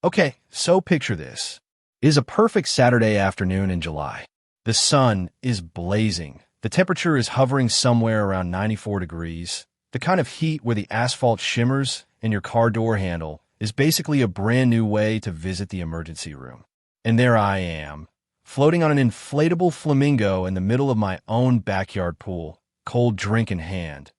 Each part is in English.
Okay, so picture this. It is a perfect Saturday afternoon in July. The sun is blazing. The temperature is hovering somewhere around 94 degrees. The kind of heat where the asphalt shimmers and your car door handle is basically a brand new way to visit the emergency room. And there I am, floating on an inflatable flamingo in the middle of my own backyard pool, cold drink in hand.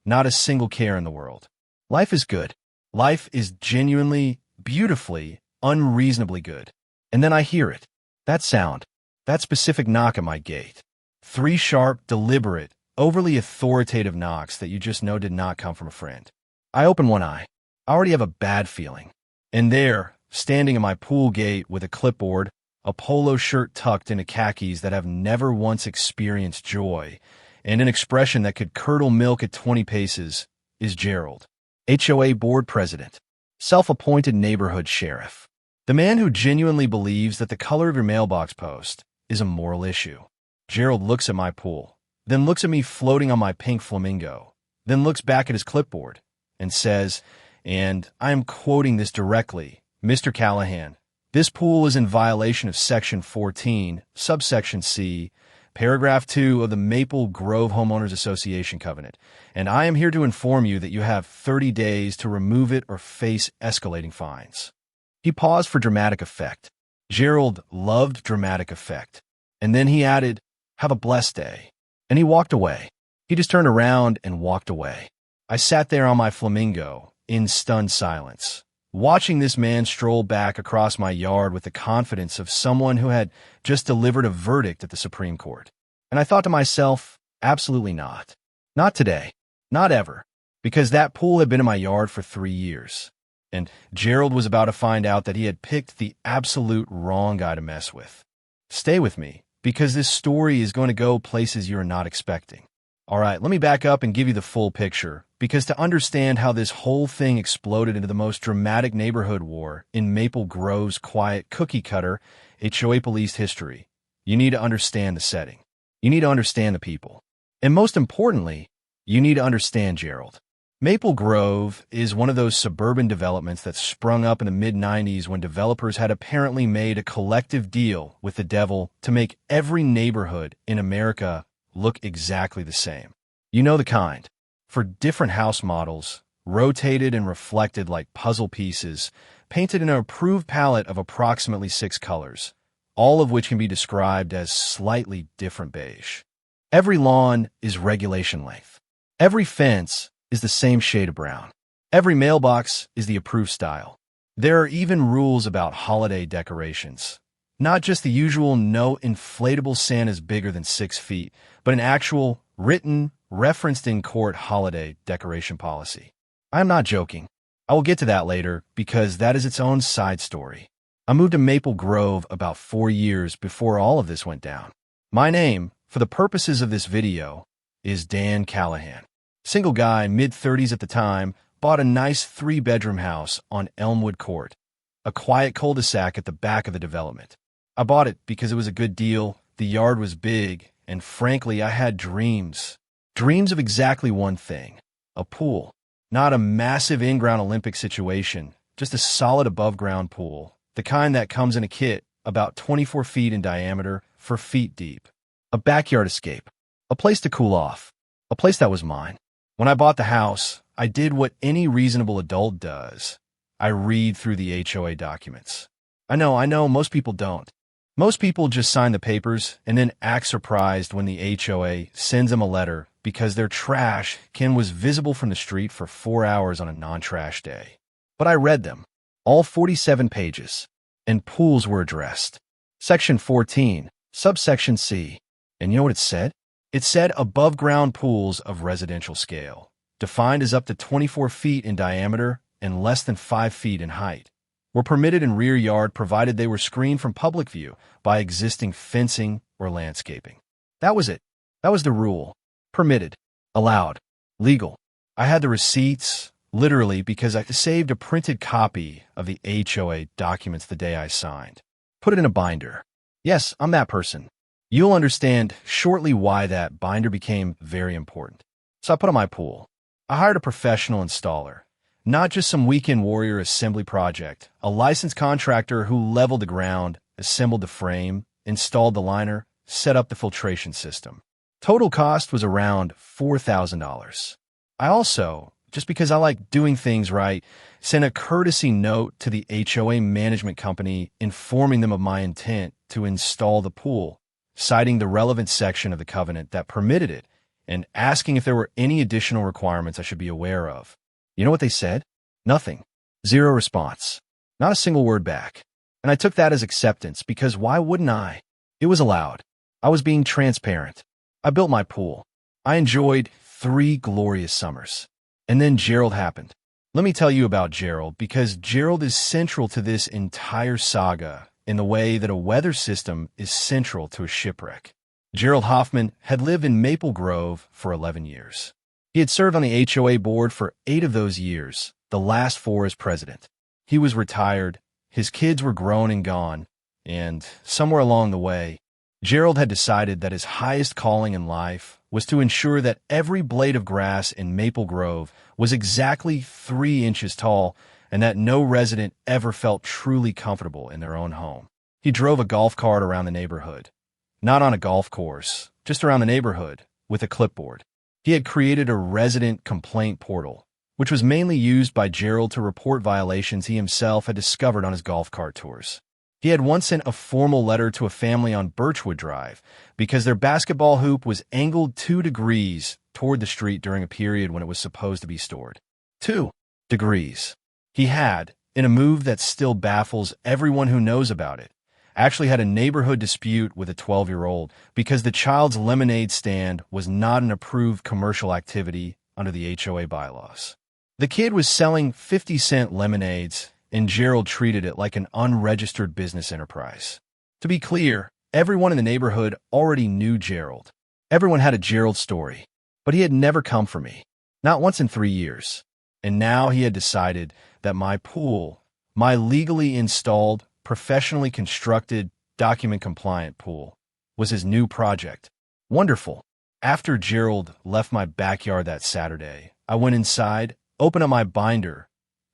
Not a single care in the world. Life is good. Life is genuinely, beautifully, unreasonably good. And then I hear it. That sound. That specific knock at my gate. 3 sharp, deliberate, overly authoritative knocks that you just know did not come from a friend. I open one eye. I already have a bad feeling. And there, standing at my pool gate with a clipboard, a polo shirt tucked into khakis that have never once experienced joy, and an expression that could curdle milk at 20 paces, is Gerald, HOA board president, self-appointed neighborhood sheriff. The man who genuinely believes that the color of your mailbox post is a moral issue. Gerald looks at my pool, then looks at me floating on my pink flamingo, then looks back at his clipboard and says, and I am quoting this directly, Mr. Callahan, this pool is in violation of Section 14, subsection C, Paragraph 2 of the Maple Grove Homeowners Association Covenant, and I am here to inform you that you have 30 days to remove it or face escalating fines. He paused for dramatic effect. Gerald loved dramatic effect. And then he added, have a blessed day. And he walked away. He just turned around and walked away. I sat there on my flamingo, in stunned silence, watching this man stroll back across my yard with the confidence of someone who had just delivered a verdict at the Supreme Court. And I thought to myself, absolutely not. Not today. Not ever. Because that pool had been in my yard for 3 years. And Gerald was about to find out that he had picked the absolute wrong guy to mess with. Stay with me, because this story is going to go places you're not expecting. All right, let me back up and give you the full picture, because to understand how this whole thing exploded into the most dramatic neighborhood war in Maple Grove's quiet cookie-cutter HOA police history, you need to understand the setting. You need to understand the people. And most importantly, you need to understand Gerald. Maple Grove is one of those suburban developments that sprung up in the mid-90s when developers had apparently made a collective deal with the devil to make every neighborhood in America look exactly the same. You know the kind. For different house models, rotated and reflected like puzzle pieces, painted in an approved palette of approximately 6 colors, all of which can be described as slightly different beige. Every lawn is regulation length. Every fence is the same shade of brown. Every mailbox is the approved style. There are even rules about holiday decorations. Not just the usual no inflatable Santas bigger than 6 feet, but an actual, written, referenced in court holiday decoration policy. I am not joking. I will get to that later because that is its own side story. I moved to Maple Grove about 4 years before all of this went down. My name, for the purposes of this video, is Dan Callahan. Single guy, mid-30s at the time, bought a nice 3-bedroom house on Elmwood Court, a quiet cul-de-sac at the back of the development. I bought it because it was a good deal, the yard was big, and frankly, I had dreams. Dreams of exactly one thing, a pool. Not a massive in-ground Olympic situation, just a solid above-ground pool, the kind that comes in a kit about 24 feet in diameter, 4 feet deep. A backyard escape, a place to cool off, a place that was mine. When I bought the house, I did what any reasonable adult does. I read through the HOA documents. I know, most people don't. Most people just sign the papers and then act surprised when the HOA sends them a letter because their trash can was visible from the street for 4 hours on a non-trash day. But I read them, all 47 pages, and pools were addressed. Section 14, subsection C. And you know what it said? It said above-ground pools of residential scale, defined as up to 24 feet in diameter and less than 5 feet in height, were permitted in rear yard provided they were screened from public view by existing fencing or landscaping. That was it. That was the rule. Permitted. Allowed. Legal. I had the receipts, literally, because I saved a printed copy of the HOA documents the day I signed. Put it in a binder. Yes, I'm that person. You'll understand shortly why that binder became very important. So I put on my pool. I hired a professional installer, Not just some weekend warrior assembly project. A licensed contractor who leveled the ground, assembled the frame, installed the liner, set up the filtration system. Total cost was around $4,000. I also, just because I like doing things right, sent a courtesy note to the HOA management company informing them of my intent to install the pool, citing the relevant section of the covenant that permitted it, and asking if there were any additional requirements I should be aware of. You know what they said? Nothing. Zero response. Not a single word back. And I took that as acceptance because why wouldn't I? It was allowed. I was being transparent. I built my pool. I enjoyed 3 glorious summers. And then Gerald happened. Let me tell you about Gerald because Gerald is central to this entire saga in the way that a weather system is central to a shipwreck. Gerald Hoffman had lived in Maple Grove for 11 years. He had served on the HOA board for 8 of those years, the last 4 as president. He was retired, his kids were grown and gone, and somewhere along the way, Gerald had decided that his highest calling in life was to ensure that every blade of grass in Maple Grove was exactly 3 inches tall and that no resident ever felt truly comfortable in their own home. He drove a golf cart around the neighborhood. Not on a golf course, just around the neighborhood, with a clipboard. He had created a resident complaint portal, which was mainly used by Gerald to report violations he himself had discovered on his golf cart tours. He had once sent a formal letter to a family on Birchwood Drive because their basketball hoop was angled 2 degrees toward the street during a period when it was supposed to be stored. 2 degrees. He had, in a move that still baffles everyone who knows about it, actually had a neighborhood dispute with a 12-year-old because the child's lemonade stand was not an approved commercial activity under the HOA bylaws. The kid was selling 50-cent lemonades, and Gerald treated it like an unregistered business enterprise. To be clear, everyone in the neighborhood already knew Gerald. Everyone had a Gerald story, but he had never come for me, not once in 3 years. And now he had decided that my pool, my legally installed, professionally constructed, document-compliant pool, was his new project. Wonderful. After Gerald left my backyard that Saturday, I went inside, opened up my binder.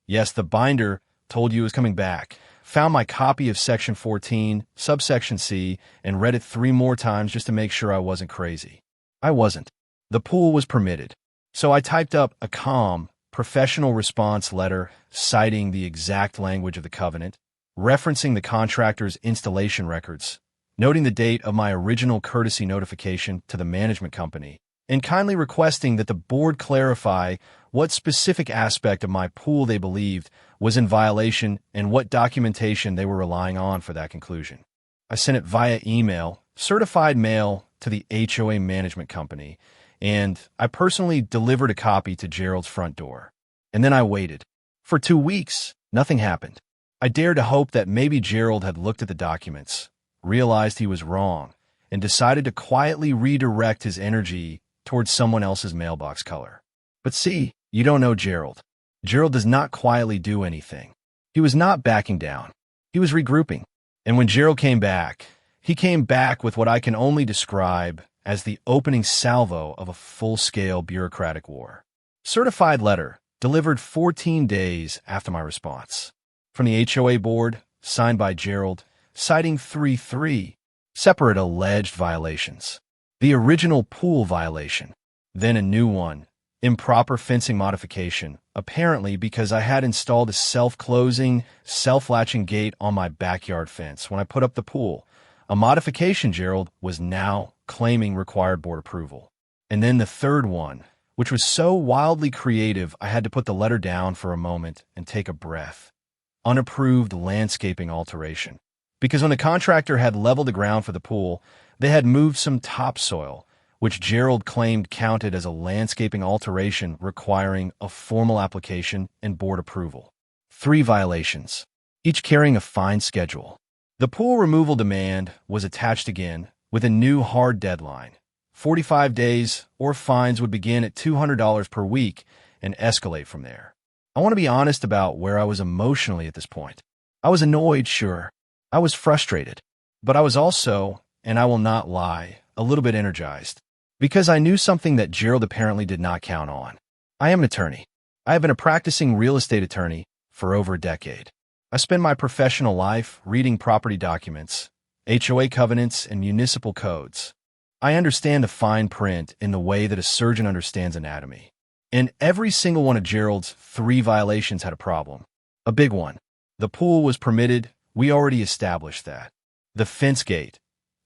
Yes, the binder told you it was coming back. Found my copy of Section 14, subsection C, and read it 3 more times just to make sure I wasn't crazy. I wasn't. The pool was permitted. So I typed up a calm, professional response letter citing the exact language of the covenant, referencing the contractor's installation records, noting the date of my original courtesy notification to the management company, and kindly requesting that the board clarify what specific aspect of my pool they believed was in violation and what documentation they were relying on for that conclusion. I sent it via email, certified mail to the HOA management company, and I personally delivered a copy to Gerald's front door. And then I waited. For 2 weeks, nothing happened. I dared to hope that maybe Gerald had looked at the documents, realized he was wrong, and decided to quietly redirect his energy towards someone else's mailbox color. But see, you don't know Gerald. Gerald does not quietly do anything. He was not backing down. He was regrouping. And when Gerald came back, he came back with what I can only describe as the opening salvo of a full-scale bureaucratic war. Certified letter, delivered 14 days after my response. From the HOA board, signed by Gerald, citing 3 separate alleged violations. The original pool violation, then a new one, improper fencing modification, apparently because I had installed a self-closing, self-latching gate on my backyard fence when I put up the pool, a modification Gerald was now claiming required board approval. And then the third one, which was so wildly creative I had to put the letter down for a moment and take a breath. Unapproved landscaping alteration. Because when the contractor had leveled the ground for the pool, they had moved some topsoil, which Gerald claimed counted as a landscaping alteration requiring a formal application and board approval. 3 violations, each carrying a fine schedule. The pool removal demand was attached again with a new hard deadline. 45 days or fines would begin at $200 per week and escalate from there. I want to be honest about where I was emotionally at this point. I was annoyed, sure. I was frustrated. But I was also, and I will not lie, a little bit energized. Because I knew something that Gerald apparently did not count on. I am an attorney. I have been a practicing real estate attorney for over a decade. I spend my professional life reading property documents, HOA covenants, and municipal codes. I understand the fine print in the way that a surgeon understands anatomy. And every single one of Gerald's 3 violations had a problem. A big one. The pool was permitted. We already established that. The fence gate.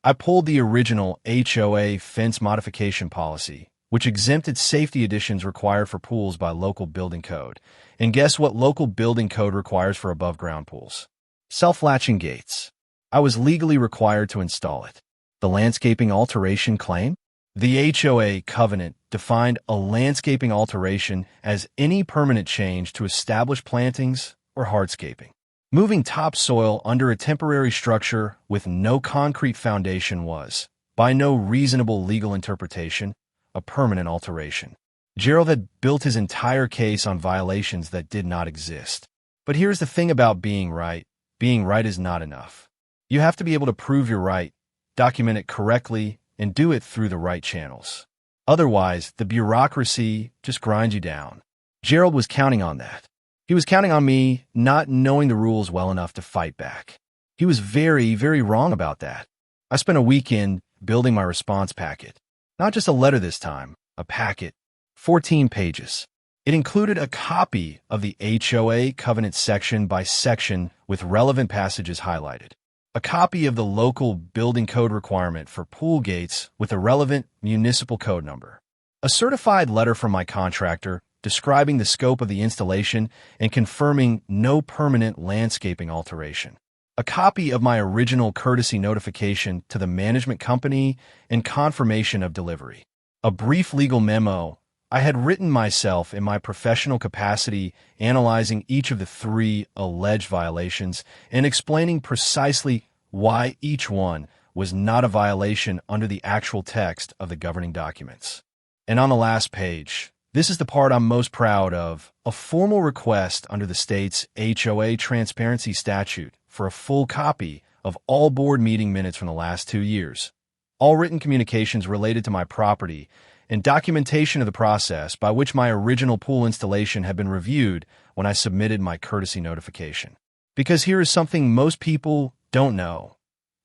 I pulled the original HOA fence modification policy, which exempted safety additions required for pools by local building code. And guess what local building code requires for above-ground pools? Self-latching gates. I was legally required to install it. The landscaping alteration claim? The HOA covenant defined a landscaping alteration as any permanent change to established plantings or hardscaping. Moving topsoil under a temporary structure with no concrete foundation was, by no reasonable legal interpretation, a permanent alteration. Gerald had built his entire case on violations that did not exist. But here's the thing about being right. Being right is not enough. You have to be able to prove you're right, document it correctly, and do it through the right channels. Otherwise, the bureaucracy just grinds you down. Gerald was counting on that. He was counting on me not knowing the rules well enough to fight back. He was very, very wrong about that. I spent a weekend building my response packet. Not just a letter this time, a packet. 14 pages. It included a copy of the HOA covenant section by section with relevant passages highlighted. A copy of the local building code requirement for pool gates with a relevant municipal code number. A certified letter from my contractor describing the scope of the installation and confirming no permanent landscaping alteration. A copy of my original courtesy notification to the management company and confirmation of delivery. A brief legal memo I had written myself in my professional capacity, analyzing each of the 3 alleged violations and explaining precisely why each one was not a violation under the actual text of the governing documents. And on the last page, this is the part I'm most proud of, a formal request under the state's HOA transparency statute for a full copy of all board meeting minutes from the last 2 years, all written communications related to my property, and documentation of the process by which my original pool installation had been reviewed when I submitted my courtesy notification. Because here is something most people don't know.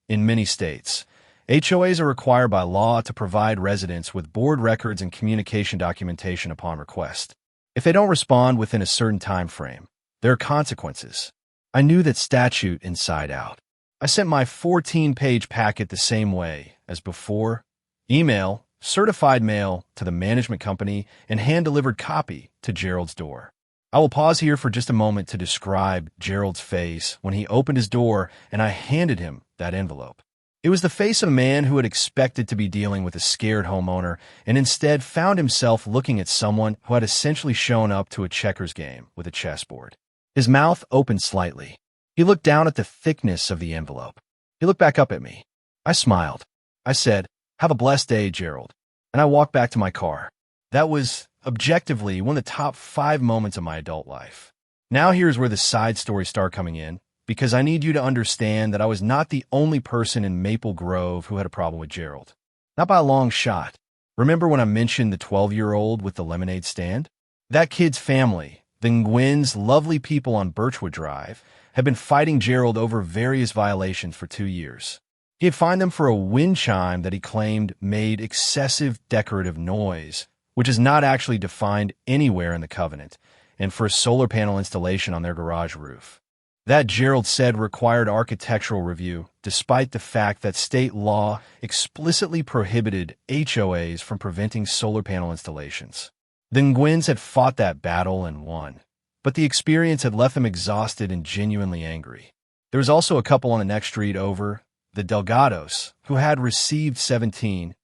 In many states, HOAs are required by law to provide residents with board records and communication documentation upon request. If they don't respond within a certain time frame, there are consequences. I knew that statute inside out. I sent my 14-page packet the same way as before, email, certified mail to the management company, and hand-delivered copy to Gerald's door. I will pause here for just a moment to describe Gerald's face when he opened his door and I handed him that envelope. It was the face of a man who had expected to be dealing with a scared homeowner and instead found himself looking at someone who had essentially shown up to a checkers game with a chessboard. His mouth opened slightly. He looked down at the thickness of the envelope. He looked back up at me. I smiled. I said, "Have a blessed day, Gerald." And I walked back to my car. That was, objectively, one of the top 5 moments of my adult life. Now here's where the side stories start coming in, because I need you to understand that I was not the only person in Maple Grove who had a problem with Gerald. Not by a long shot. Remember when I mentioned the 12-year-old with the lemonade stand? That kid's family, the Nguyen's lovely people on Birchwood Drive, had been fighting Gerald over various violations for 2 years. He had fined them for a wind chime that he claimed made excessive decorative noise, which is not actually defined anywhere in the covenant, and for a solar panel installation on their garage roof. That, Gerald said, required architectural review, despite the fact that state law explicitly prohibited HOAs from preventing solar panel installations. The Nguyen's had fought that battle and won, but the experience had left them exhausted and genuinely angry. There was also a couple on the next street over, the Delgados, who had received 17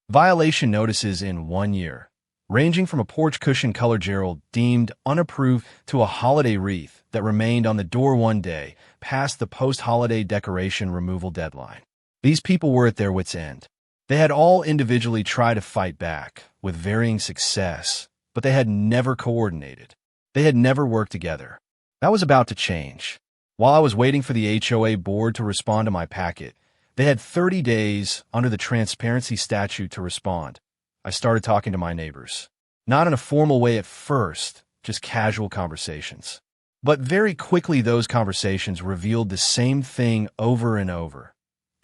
violation notices in 1 year, ranging from a porch cushion color Gerald deemed unapproved to a holiday wreath that remained on the door one day past the post-holiday decoration removal deadline. These people were at their wits' end. They had all individually tried to fight back, with varying success, but they had never coordinated. They had never worked together. That was about to change. While I was waiting for the HOA board to respond to my packet, they had 30 days under the transparency statute to respond. I started talking to my neighbors. Not in a formal way at first, just casual conversations. But very quickly those conversations revealed the same thing over and over.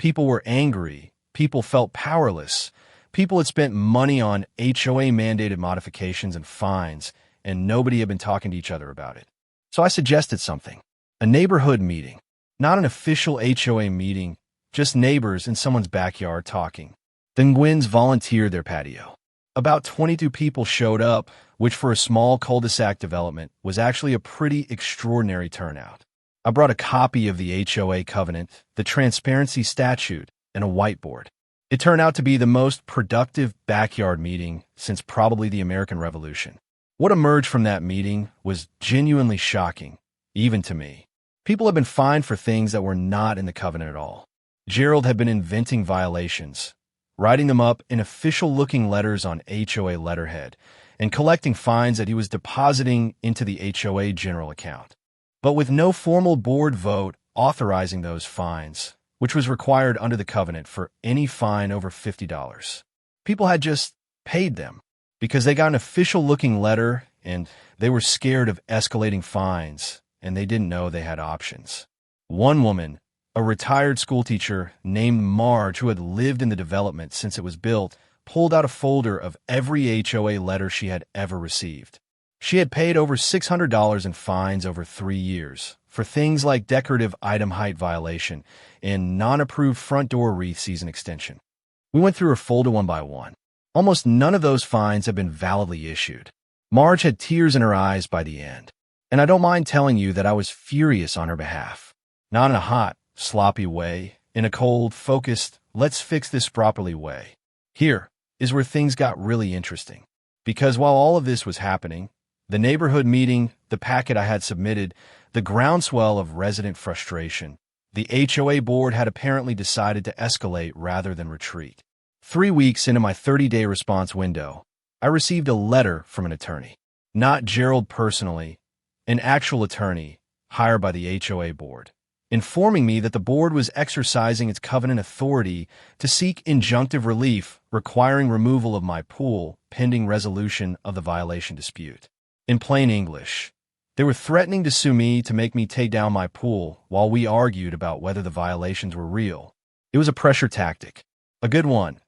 People were angry, people felt powerless, people had spent money on HOA-mandated modifications and fines, and nobody had been talking to each other about it. So I suggested something. A neighborhood meeting. Not an official HOA meeting, just neighbors in someone's backyard talking. The Nguyen's volunteered their patio. About 22 people showed up, which for a small cul-de-sac development was actually a pretty extraordinary turnout. I brought a copy of the HOA covenant, the transparency statute, and a whiteboard. It turned out to be the most productive backyard meeting since probably the American Revolution. What emerged from that meeting was genuinely shocking, even to me. People had been fined for things that were not in the covenant at all. Gerald had been inventing violations, writing them up in official-looking letters on HOA letterhead, and collecting fines that he was depositing into the HOA general account. But with no formal board vote authorizing those fines, which was required under the covenant for any fine over $50. People had just paid them because they got an official-looking letter and they were scared of escalating fines and they didn't know they had options. One woman, a retired schoolteacher named Marge, who had lived in the development since it was built, pulled out a folder of every HOA letter she had ever received. She had paid over $600 in fines over 3 years for things like decorative item height violation and non-approved front door wreath season extension. We went through her folder one by one. Almost none of those fines had been validly issued. Marge had tears in her eyes by the end, and I don't mind telling you that I was furious on her behalf. Not in a hot, sloppy way, in a cold, focused, let's fix this properly way. Here is where things got really interesting. Because while all of this was happening, the neighborhood meeting, the packet I had submitted, the groundswell of resident frustration, the HOA board had apparently decided to escalate rather than retreat. 3 weeks into my 30-day response window, I received a letter from an attorney. Not Gerald personally, an actual attorney hired by the HOA board, informing me that the board was exercising its covenant authority to seek injunctive relief requiring removal of my pool pending resolution of the violation dispute. In plain English, they were threatening to sue me to make me take down my pool while we argued about whether the violations were real. It was a pressure tactic. A good one,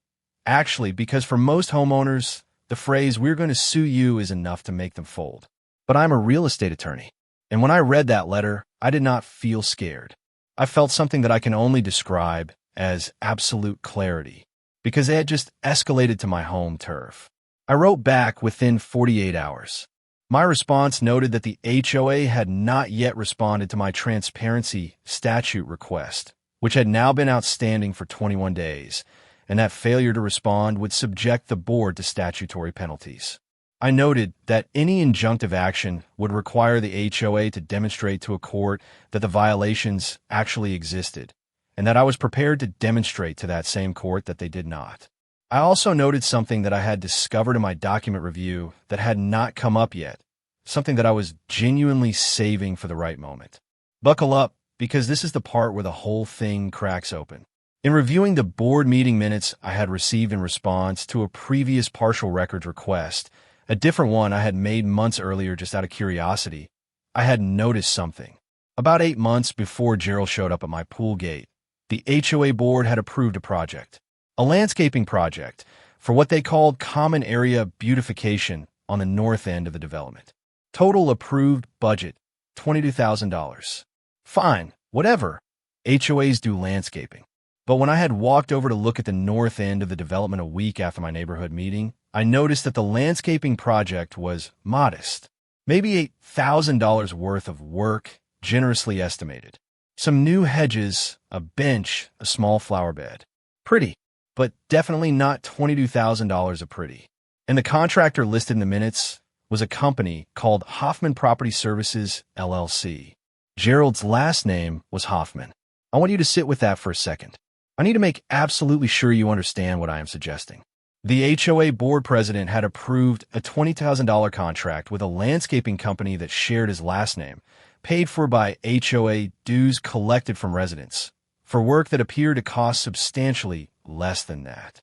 actually, because for most homeowners, the phrase, "we're going to sue you," is enough to make them fold. But I'm a real estate attorney, and when I read that letter, I did not feel scared. I felt something that I can only describe as absolute clarity, because they had just escalated to my home turf. I wrote back within 48 hours. My response noted that the HOA had not yet responded to my transparency statute request, which had now been outstanding for 21 days, and that failure to respond would subject the board to statutory penalties. I noted that any injunctive action would require the HOA to demonstrate to a court that the violations actually existed, and that I was prepared to demonstrate to that same court that they did not. I also noted something that I had discovered in my document review that had not come up yet, something that I was genuinely saving for the right moment. Buckle up, because this is the part where the whole thing cracks open. In reviewing the board meeting minutes I had received in response to a previous partial records request, a different one I had made months earlier just out of curiosity, I had noticed something. About 8 months before Gerald showed up at my pool gate, the HOA board had approved a project, a landscaping project, for what they called common area beautification on the north end of the development. Total approved budget, $22,000. Fine, whatever. HOAs do landscaping. But when I had walked over to look at the north end of the development a week after my neighborhood meeting, I noticed that the landscaping project was modest. Maybe $8,000 worth of work, generously estimated. Some new hedges, a bench, a small flower bed. Pretty, but definitely not $22,000 of pretty. And the contractor listed in the minutes was a company called Hoffman Property Services, LLC. Gerald's last name was Hoffman. I want you to sit with that for a second. I need to make absolutely sure you understand what I am suggesting. The HOA board president had approved a $20,000 contract with a landscaping company that shared his last name, paid for by HOA dues collected from residents, for work that appeared to cost substantially less than that.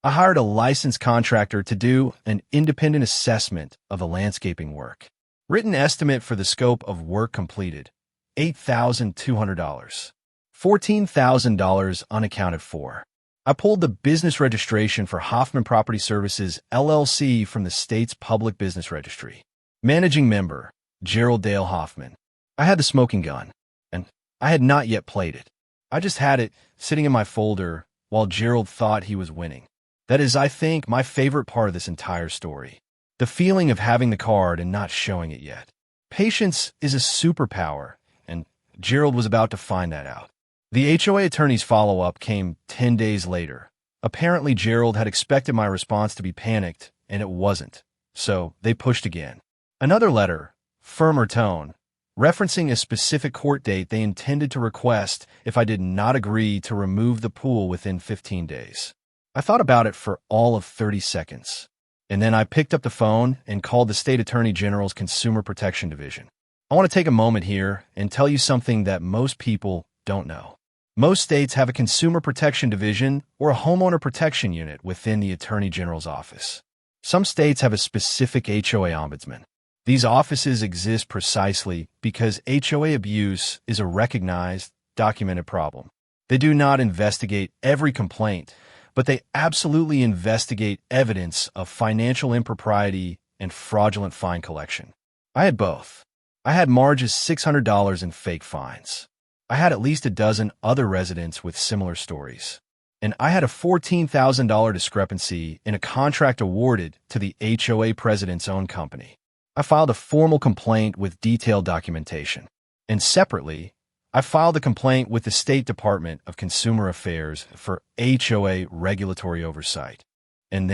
I hired a licensed contractor to do an independent assessment of the landscaping work. Written estimate for the scope of work completed, $8,200. $14,000 unaccounted for. I pulled the business registration for Hoffman Property Services, LLC from the state's public business registry. Managing member, Gerald Dale Hoffman. I had the smoking gun, and I had not yet played it. I just had it sitting in my folder while Gerald thought he was winning. That is, I think, my favorite part of this entire story. The feeling of having the card and not showing it yet. Patience is a superpower, and Gerald was about to find that out. The HOA attorney's follow-up came 10 days later. Apparently, Gerald had expected my response to be panicked, and it wasn't. So they pushed again. Another letter, firmer tone, referencing a specific court date they intended to request if I did not agree to remove the pool within 15 days. I thought about it for all of 30 seconds, and then I picked up the phone and called the State Attorney General's Consumer Protection Division. I want to take a moment here and tell you something that most people don't know. Most states have a Consumer Protection Division or a Homeowner Protection Unit within the Attorney General's office. Some states have a specific HOA ombudsman. These offices exist precisely because HOA abuse is a recognized, documented problem. They do not investigate every complaint, but they absolutely investigate evidence of financial impropriety and fraudulent fine collection. I had both. I had Marge's $600 in fake fines. I had at least a dozen other residents with similar stories. And I had a $14,000 discrepancy in a contract awarded to the HOA president's own company. I filed a formal complaint with detailed documentation. And separately, I filed a complaint with the State Department of Consumer Affairs for HOA regulatory oversight. And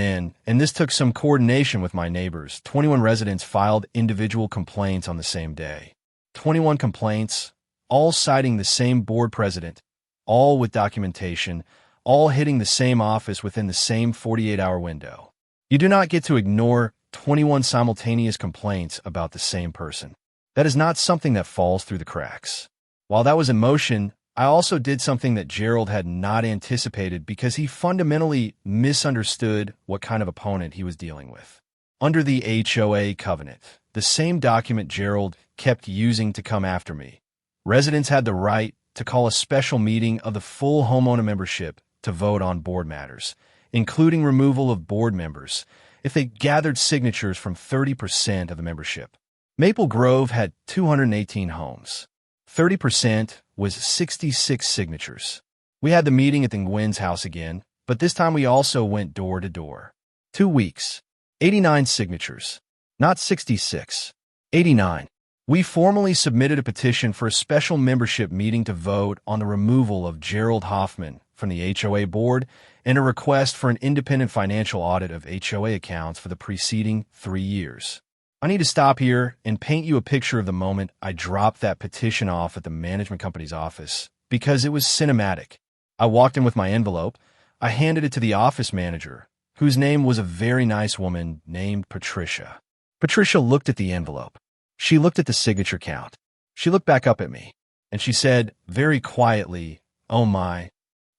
this took some coordination with my neighbors, 21 residents filed individual complaints on the same day. 21 complaints, all citing the same board president, all with documentation, all hitting the same office within the same 48-hour window. You do not get to ignore 21 simultaneous complaints about the same person. That is not something that falls through the cracks. While that was in motion, I also did something that Gerald had not anticipated because he fundamentally misunderstood what kind of opponent he was dealing with. Under the HOA covenant, the same document Gerald kept using to come after me, residents had the right to call a special meeting of the full homeowner membership to vote on board matters, including removal of board members, if they gathered signatures from 30% of the membership. Maple Grove had 218 homes. 30% was 66 signatures. We had the meeting at the Nguyen's house again, but this time we also went door to door. 2 weeks, 89 signatures, not 66, 89. We formally submitted a petition for a special membership meeting to vote on the removal of Gerald Hoffman from the HOA board and a request for an independent financial audit of HOA accounts for the preceding 3 years. I need to stop here and paint you a picture of the moment I dropped that petition off at the management company's office because it was cinematic. I walked in with my envelope. I handed it to the office manager, whose name was a very nice woman named Patricia. Patricia looked at the envelope. She looked at the signature count. She looked back up at me, and she said very quietly, "Oh my,"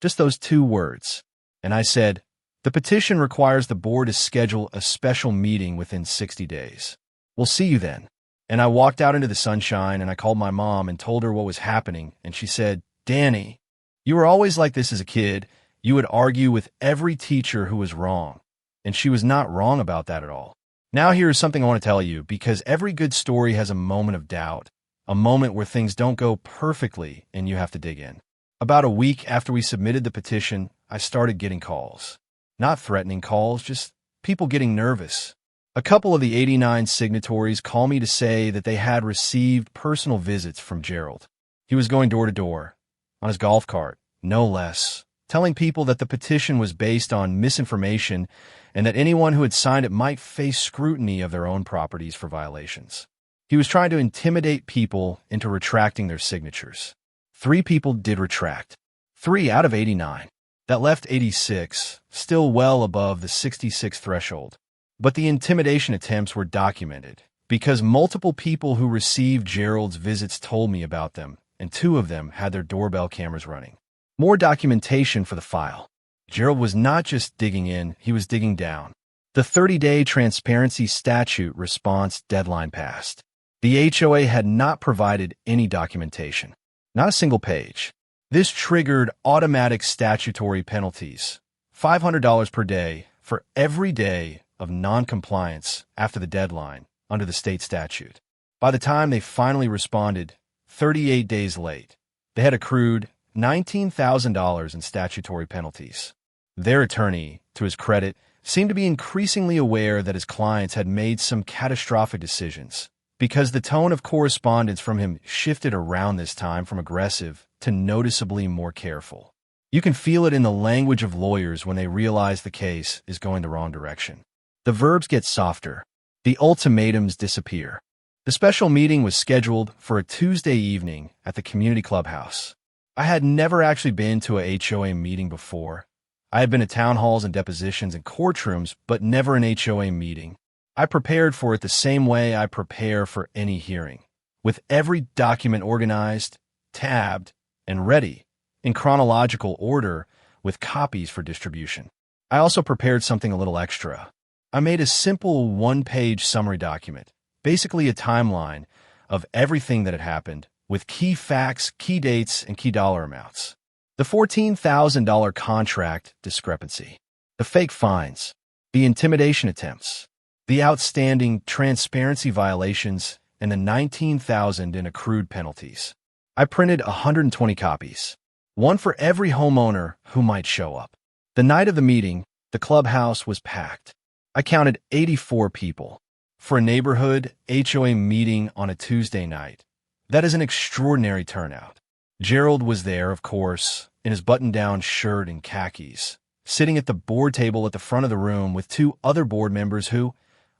just those 2 words. And I said, "The petition requires the board to schedule a special meeting within 60 days. We'll see you then." And I walked out into the sunshine, and I called my mom and told her what was happening, and she said, "Danny, you were always like this as a kid. You would argue with every teacher who was wrong." And she was not wrong about that at all. Now here is something I want to tell you, because every good story has a moment of doubt, a moment where things don't go perfectly and you have to dig in. About a week after we submitted the petition, I started getting calls. Not threatening calls, just people getting nervous. A couple of the 89 signatories called me to say that they had received personal visits from Gerald. He was going door to door, on his golf cart, no less, telling people that the petition was based on misinformation and that anyone who had signed it might face scrutiny of their own properties for violations. He was trying to intimidate people into retracting their signatures. 3 people did retract. 3 out of 89. That left 86, still well above the 66 threshold. But the intimidation attempts were documented because multiple people who received Gerald's visits told me about them, and 2 of them had their doorbell cameras running. More documentation for the file. Gerald was not just digging in, he was digging down. The 30-day transparency statute response deadline passed. The HOA had not provided any documentation, not a single page. This triggered automatic statutory penalties, $500 per day for every day of non-compliance after the deadline under the state statute. By the time they finally responded, 38 days late, they had accrued $19,000 in statutory penalties. Their attorney, to his credit, seemed to be increasingly aware that his clients had made some catastrophic decisions, because the tone of correspondence from him shifted around this time from aggressive to noticeably more careful. You can feel it in the language of lawyers when they realize the case is going the wrong direction. The verbs get softer. The ultimatums disappear. The special meeting was scheduled for a Tuesday evening at the community clubhouse. I had never actually been to a HOA meeting before. I had been to town halls and depositions and courtrooms, but never an HOA meeting. I prepared for it the same way I prepare for any hearing, with every document organized, tabbed, and ready, in chronological order, with copies for distribution. I also prepared something a little extra. I made a simple one-page summary document, basically a timeline of everything that had happened, with key facts, key dates, and key dollar amounts. The $14,000 contract discrepancy, the fake fines, the intimidation attempts, the outstanding transparency violations, and the $19,000 in accrued penalties. I printed 120 copies, one for every homeowner who might show up. The night of the meeting, the clubhouse was packed. I counted 84 people. For a neighborhood HOA meeting on a Tuesday night, that is an extraordinary turnout. Gerald was there, of course, in his button-down shirt and khakis, sitting at the board table at the front of the room with two other board members who,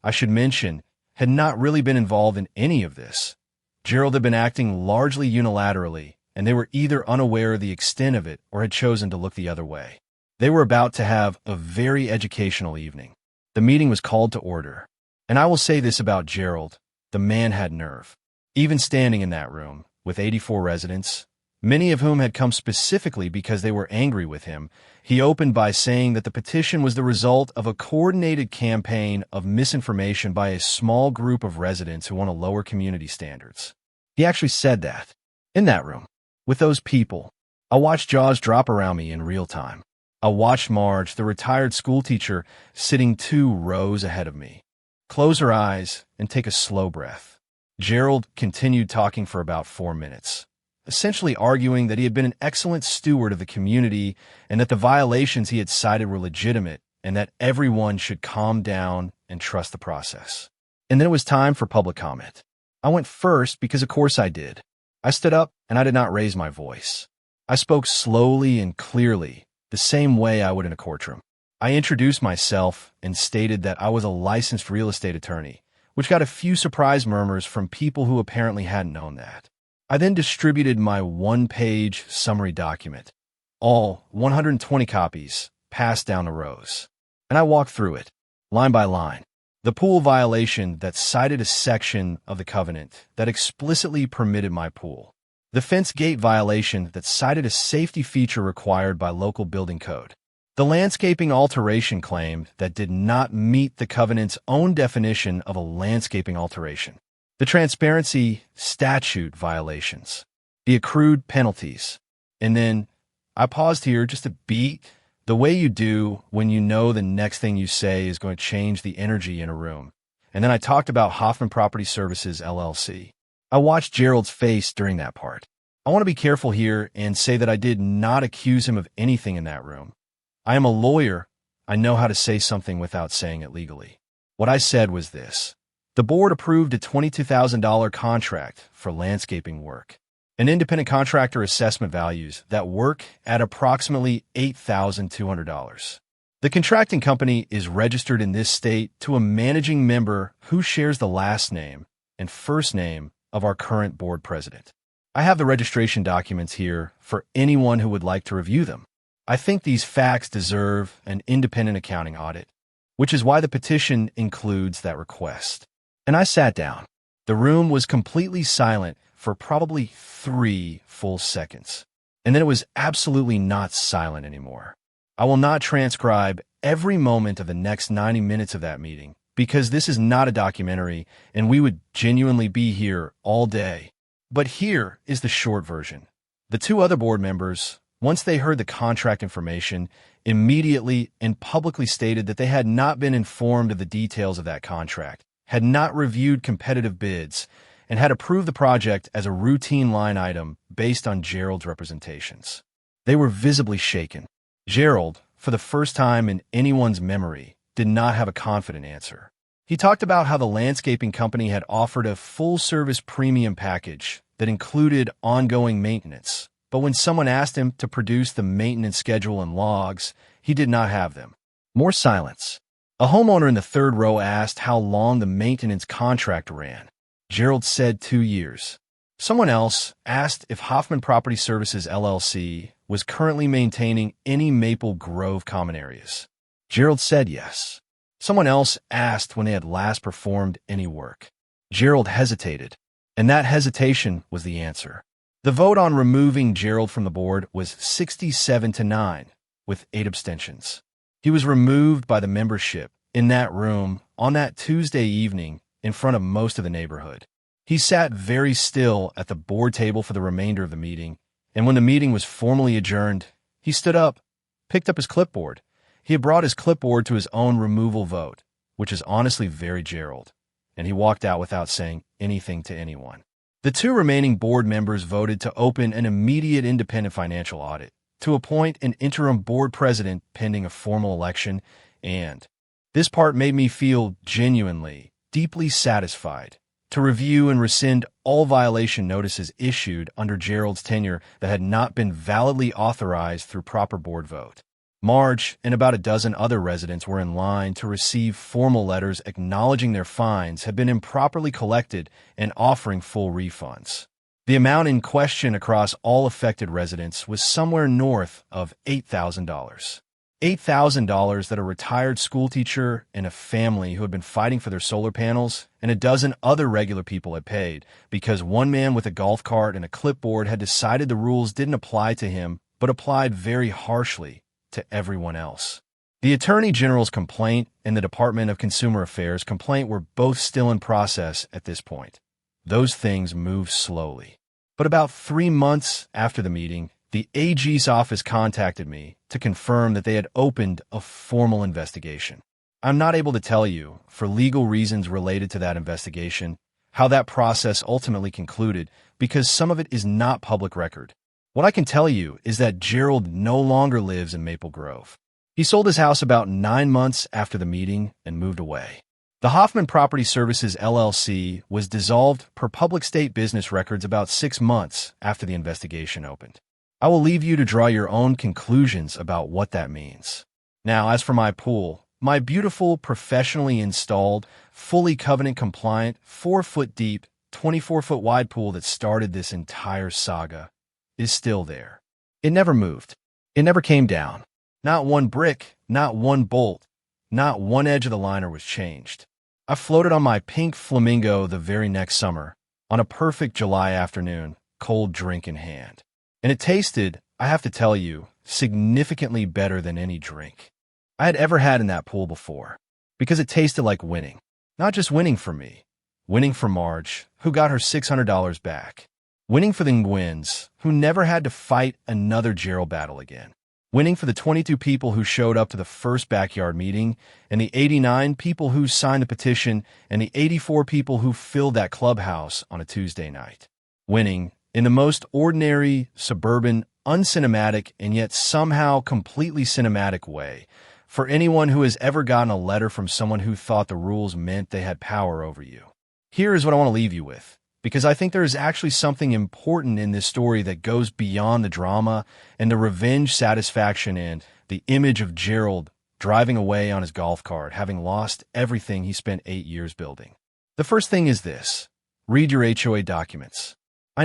I should mention, had not really been involved in any of this. Gerald had been acting largely unilaterally, and they were either unaware of the extent of it or had chosen to look the other way. They were about to have a very educational evening. The meeting was called to order. And I will say this about Gerald, the man had nerve. Even standing in that room, with 84 residents, many of whom had come specifically because they were angry with him, he opened by saying that the petition was the result of a coordinated campaign of misinformation by a small group of residents who want to lower community standards. He actually said that, in that room, with those people. I watched jaws drop around me in real time. I watched Marge, the retired schoolteacher, sitting 2 rows ahead of me, close her eyes and take a slow breath. Gerald continued talking for about 4 minutes, essentially arguing that he had been an excellent steward of the community and that the violations he had cited were legitimate and that everyone should calm down and trust the process. And then it was time for public comment. I went first because of course I did. I stood up and I did not raise my voice. I spoke slowly and clearly, the same way I would in a courtroom. I introduced myself and stated that I was a licensed real estate attorney, which got a few surprise murmurs from people who apparently hadn't known that. I then distributed my one-page summary document, all 120 copies, passed down the rows. And I walked through it, line by line. The pool violation that cited a section of the covenant that explicitly permitted my pool. The fence gate violation that cited a safety feature required by local building code. The landscaping alteration claim that did not meet the covenant's own definition of a landscaping alteration. The transparency statute violations, the accrued penalties. And then I paused here just to beat the way you do when you know the next thing you say is going to change the energy in a room. And then I talked about Hoffman Property Services, LLC. I watched Gerald's face during that part. I want to be careful here and say that I did not accuse him of anything in that room. I am a lawyer. I know how to say something without saying it legally. What I said was this. The board approved a $22,000 contract for landscaping work. An independent contractor assessment values that work at approximately $8,200. The contracting company is registered in this state to a managing member who shares the last name and first name of our current board president. I have the registration documents here for anyone who would like to review them. I think these facts deserve an independent accounting audit, which is why the petition includes that request. And I sat down. The room was completely silent for probably 3 full seconds. And then it was absolutely not silent anymore. I will not transcribe every moment of the next 90 minutes of that meeting, because this is not a documentary and we would genuinely be here all day. But here is the short version. The two other board members, once they heard the contract information, immediately and publicly stated that they had not been informed of the details of that contract, had not reviewed competitive bids, and had approved the project as a routine line item based on Gerald's representations. They were visibly shaken. Gerald, for the first time in anyone's memory, did not have a confident answer. He talked about how the landscaping company had offered a full-service premium package that included ongoing maintenance, but when someone asked him to produce the maintenance schedule and logs, he did not have them. More silence. A homeowner in the third row asked how long the maintenance contract ran. Gerald said 2 years. Someone else asked if Hoffman Property Services LLC was currently maintaining any Maple Grove common areas. Gerald said yes. Someone else asked when they had last performed any work. Gerald hesitated, and that hesitation was the answer. The vote on removing Gerald from the board was 67-9, with 8 abstentions. He was removed by the membership in that room on that Tuesday evening in front of most of the neighborhood. He sat very still at the board table for the remainder of the meeting, and when the meeting was formally adjourned, he stood up, picked up his clipboard. He had brought his clipboard to his own removal vote, which is honestly very Gerald, and he walked out without saying anything to anyone. The 2 remaining board members voted to open an immediate independent financial audit, to appoint an interim board president pending a formal election, and this part made me feel genuinely, deeply satisfied, to review and rescind all violation notices issued under Gerald's tenure that had not been validly authorized through proper board vote. Marge and about a dozen other residents were in line to receive formal letters acknowledging their fines had been improperly collected and offering full refunds. The amount in question across all affected residents was somewhere north of $8,000. $8,000 that a retired schoolteacher and a family who had been fighting for their solar panels and a dozen other regular people had paid because one man with a golf cart and a clipboard had decided the rules didn't apply to him but applied very harshly to everyone else. The Attorney General's complaint and the Department of Consumer Affairs complaint were both still in process at this point. Those things moved slowly. But about 3 months after the meeting, the AG's office contacted me to confirm that they had opened a formal investigation. I'm not able to tell you, for legal reasons related to that investigation, how that process ultimately concluded because some of it is not public record. What I can tell you is that Gerald no longer lives in Maple Grove. He sold his house about 9 months after the meeting and moved away. The Hoffman Property Services LLC was dissolved per public state business records about 6 months after the investigation opened. I will leave you to draw your own conclusions about what that means. Now, as for my pool, my beautiful, professionally installed, fully covenant-compliant, 4-foot deep, 24-foot wide pool that started this entire saga is still there. It never moved. It never came down. Not one brick, not one bolt, not one edge of the liner was changed. I floated on my pink flamingo the very next summer, on a perfect July afternoon, cold drink in hand. And it tasted, I have to tell you, significantly better than any drink I had ever had in that pool before, because it tasted like winning. Not just winning for me, winning for Marge, who got her $600 back. Winning for the Nguyen's, who never had to fight another Gerald battle again. Winning for the 22 people who showed up to the first backyard meeting, and the 89 people who signed the petition, and the 84 people who filled that clubhouse on a Tuesday night. Winning in the most ordinary, suburban, uncinematic, and yet somehow completely cinematic way for anyone who has ever gotten a letter from someone who thought the rules meant they had power over you. Here is what I want to leave you with, because I think there is actually something important in this story that goes beyond the drama and the revenge satisfaction and the image of Gerald driving away on his golf cart, having lost everything he spent 8 years building. The first thing is this: read your HOA documents. I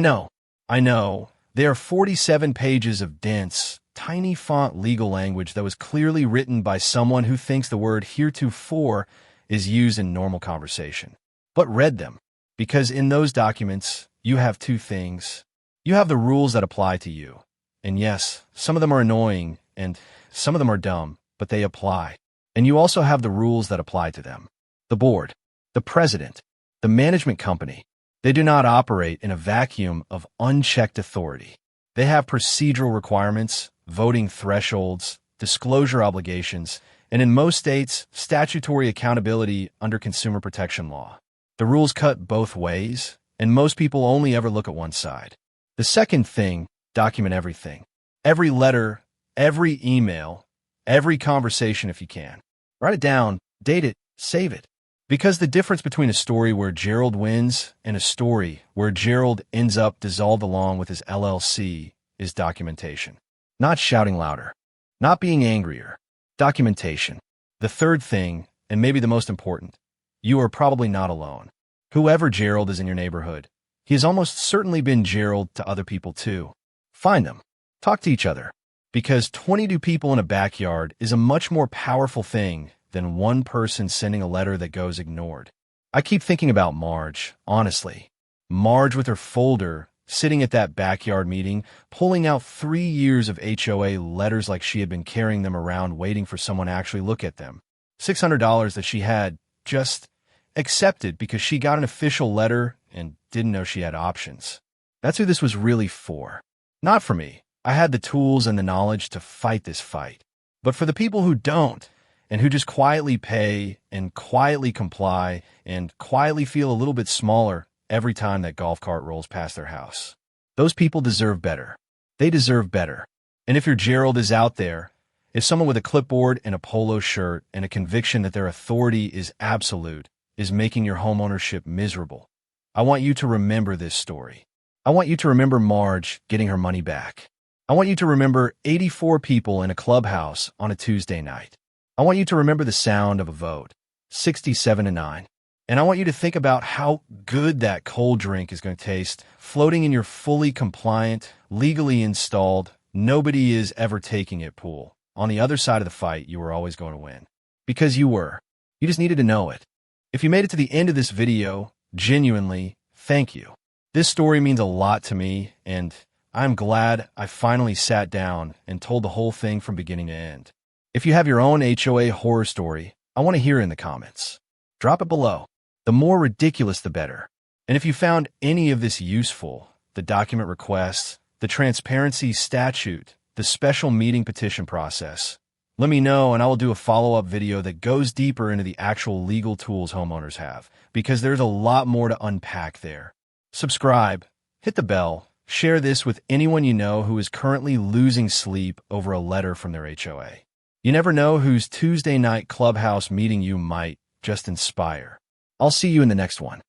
know, there are 47 pages of dense, tiny font legal language that was clearly written by someone who thinks the word heretofore is used in normal conversation. But read them, because in those documents, you have 2 things. You have the rules that apply to you. And yes, some of them are annoying and some of them are dumb, but they apply. And you also have the rules that apply to them. The board, the president, the management company, they do not operate in a vacuum of unchecked authority. They have procedural requirements, voting thresholds, disclosure obligations, and in most states, statutory accountability under consumer protection law. The rules cut both ways, and most people only ever look at one side. The second thing, document everything. Every letter, every email, every conversation if you can. Write it down, date it, save it. Because the difference between a story where Gerald wins and a story where Gerald ends up dissolved along with his LLC is documentation. Not shouting louder. Not being angrier. Documentation. The third thing, and maybe the most important, you are probably not alone. Whoever Gerald is in your neighborhood, he has almost certainly been Gerald to other people too. Find them. Talk to each other. Because 22 people in a backyard is a much more powerful thing than one person sending a letter that goes ignored. I keep thinking about Marge, honestly. Marge with her folder, sitting at that backyard meeting, pulling out 3 years of HOA letters like she had been carrying them around waiting for someone to actually look at them. $600 that she had just accepted because she got an official letter and didn't know she had options. That's who this was really for. Not for me. I had the tools and the knowledge to fight this fight. But for the people who don't, and who just quietly pay and quietly comply and quietly feel a little bit smaller every time that golf cart rolls past their house. Those people deserve better. They deserve better. And if your Gerald is out there, if someone with a clipboard and a polo shirt and a conviction that their authority is absolute is making your homeownership miserable, I want you to remember this story. I want you to remember Marge getting her money back. I want you to remember 84 people in a clubhouse on a Tuesday night. I want you to remember the sound of a vote, 67-9. And I want you to think about how good that cold drink is going to taste floating in your fully compliant, legally installed, nobody is ever taking it pool. On the other side of the fight, you were always going to win. Because you were. You just needed to know it. If you made it to the end of this video, genuinely, thank you. This story means a lot to me, and I'm glad I finally sat down and told the whole thing from beginning to end. If you have your own HOA horror story, I want to hear it in the comments. Drop it below. The more ridiculous, the better. And if you found any of this useful, the document requests, the transparency statute, the special meeting petition process, let me know and I will do a follow-up video that goes deeper into the actual legal tools homeowners have, because there's a lot more to unpack there. Subscribe, hit the bell, share this with anyone you know who is currently losing sleep over a letter from their HOA. You never know whose Tuesday night clubhouse meeting you might just inspire. I'll see you in the next one.